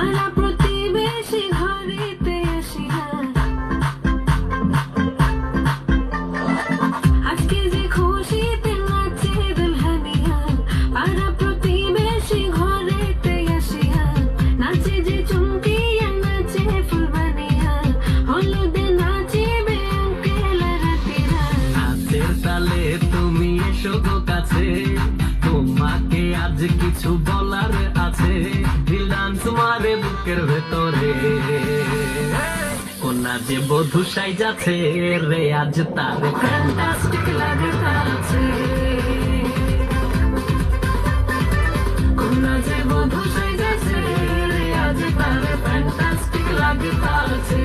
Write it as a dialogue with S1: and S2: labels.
S1: পাড়া প্রতিবেশী ঘরেতে আসিয়া আজকে যে খুশিতে নাচে দুলহানিয়া, পাড়া প্রতিবেশী ঘরেতে আসিয়া নাচে যে চুমকিয়া নাচে ফুলবানিয়া, হলুদে নাচিবে আঙ্কেল আর আন্টিরা।
S2: হাতের তালে তুমি এসো গো কাছে, তোমাকে আজ কিছু বলার আছে, দিলাম তোমারে বুকের ভেতরে। কোনা যে বধূ সাইজাছে রে আজ তারে
S1: ফ্যান্টাস্টিক লাগতাছে, কোনা যে বধূ সাইজাছে রে আজ তারে ফ্যান্টাস্টিক লাগতাছে।